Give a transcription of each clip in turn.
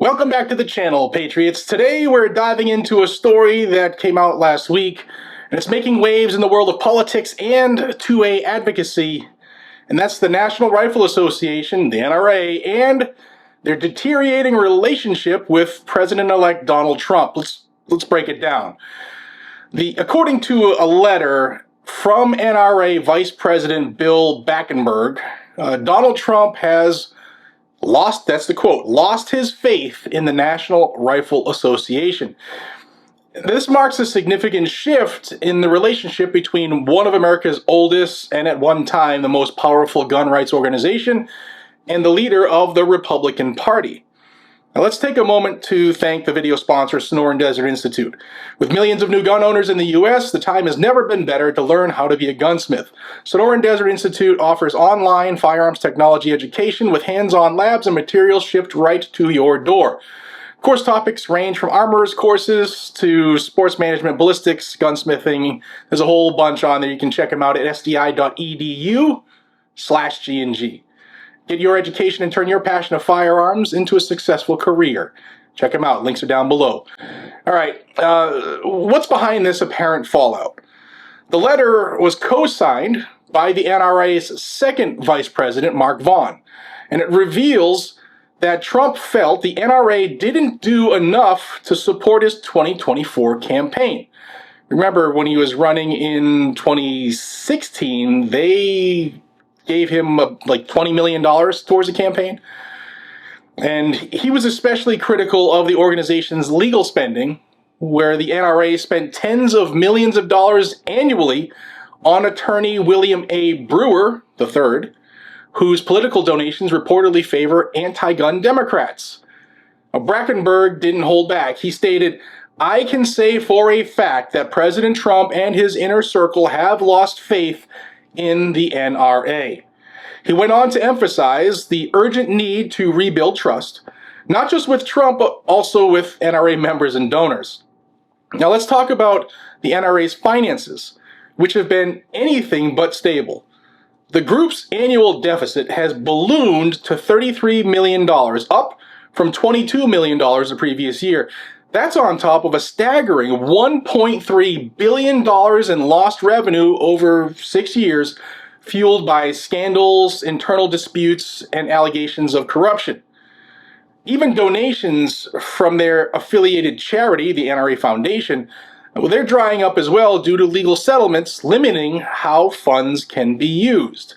Welcome back to the channel, Patriots. Today we're diving into a story that came out last week, and it's making waves in the world of politics and 2A advocacy, and that's the National Rifle Association, the NRA, and their deteriorating relationship with President-elect Donald Trump. Let's break it down. According to a letter from NRA Vice President Bill Backenberg, Donald Trump has that's the quote, lost his faith in the National Rifle Association. This marks a significant shift in the relationship between one of America's oldest and at one time the most powerful gun rights organization and the leader of the Republican Party. Now let's take a moment to thank the video sponsor, Sonoran Desert Institute. With millions of new gun owners in the U.S., the time has never been better to learn how to be a gunsmith. Sonoran Desert Institute offers online firearms technology education with hands-on labs and materials shipped right to your door. Course topics range from armorers courses to sports management, ballistics, gunsmithing. There's a whole bunch on there. You can check them out at sdi.edu/G&G. Get your education and turn your passion of firearms into a successful career. Check them out. Links are down below. All right, what's behind this apparent fallout? The letter was co-signed by the NRA's second vice president, Mark Vaughn, and it reveals that Trump felt the NRA didn't do enough to support his 2024 campaign. Remember, when he was running in 2016, they gave him like $20 million towards the campaign. And he was especially critical of the organization's legal spending, where the NRA spent tens of millions of dollars annually on attorney William A. Brewer III, whose political donations reportedly favor anti-gun Democrats. Now, Brackenberg didn't hold back. He stated, "I can say for a fact that President Trump and his inner circle have lost faith in the NRA." He went on to emphasize the urgent need to rebuild trust, not just with Trump, but also with NRA members and donors. Now let's talk about the NRA's finances, which have been anything but stable. The group's annual deficit has ballooned to $33 million, up from $22 million the previous year. That's on top of a staggering $1.3 billion in lost revenue over 6 years, fueled by scandals, internal disputes, and allegations of corruption. Even donations from their affiliated charity, the NRA Foundation, well, they're drying up as well due to legal settlements limiting how funds can be used.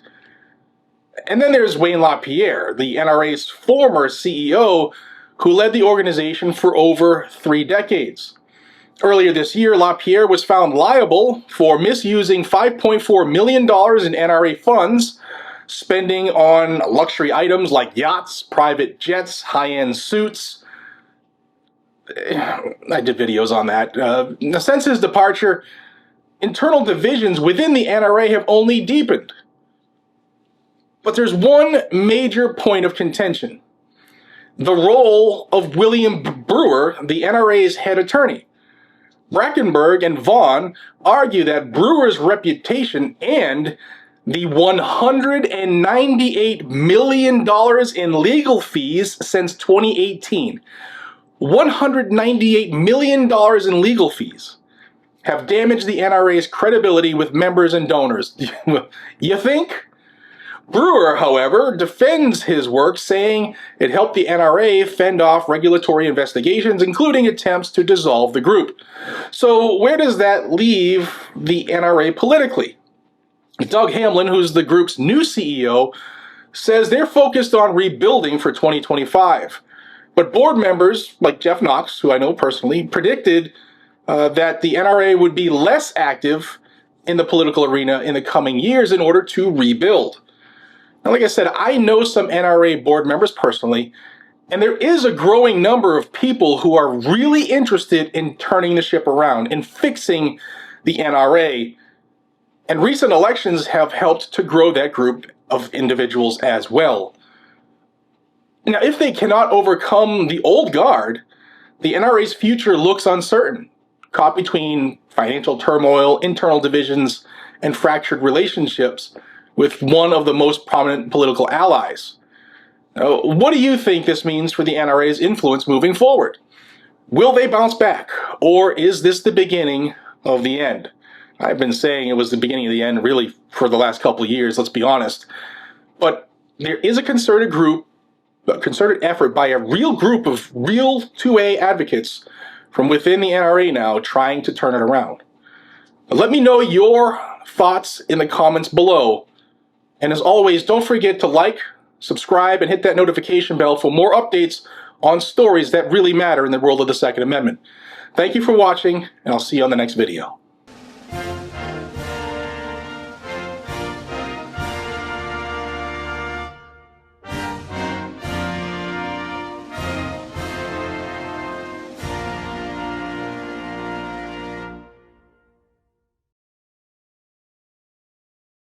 And then there's Wayne LaPierre, the NRA's former CEO, who led the organization for over 3 decades. Earlier this year, LaPierre was found liable for misusing $5.4 million in NRA funds, spending on luxury items like yachts, private jets, high-end suits. I did videos on that. Since his departure, internal divisions within the NRA have only deepened. But there's one major point of contention: the role of William Brewer, the NRA's head attorney. Brackenberg and Vaughn argue that Brewer's reputation and the $198 million in legal fees since 2018, $198 million in legal fees, have damaged the NRA's credibility with members and donors. You think? Brewer, however, defends his work, saying it helped the NRA fend off regulatory investigations, including attempts to dissolve the group. So where does that leave the NRA politically? Doug Hamlin, who's the group's new CEO, says they're focused on rebuilding for 2025. But board members like Jeff Knox, who I know personally, predicted that the NRA would be less active in the political arena in the coming years in order to rebuild. Now, like I said, I know some NRA board members personally, and there is a growing number of people who are really interested in turning the ship around and fixing the NRA. And recent elections have helped to grow that group of individuals as well. Now, if they cannot overcome the old guard, the NRA's future looks uncertain, caught between financial turmoil, internal divisions, and fractured relationships with one of the most prominent political allies. What do you think this means for the NRA's influence moving forward? Will they bounce back, or is this the beginning of the end? I've been saying it was the beginning of the end really for the last couple of years, let's be honest. But there is a concerted effort by a real group of real 2A advocates from within the NRA now trying to turn it around. Let me know your thoughts in the comments below. And as always, don't forget to like, subscribe, and hit that notification bell for more updates on stories that really matter in the world of the Second Amendment. Thank you for watching, and I'll see you on the next video.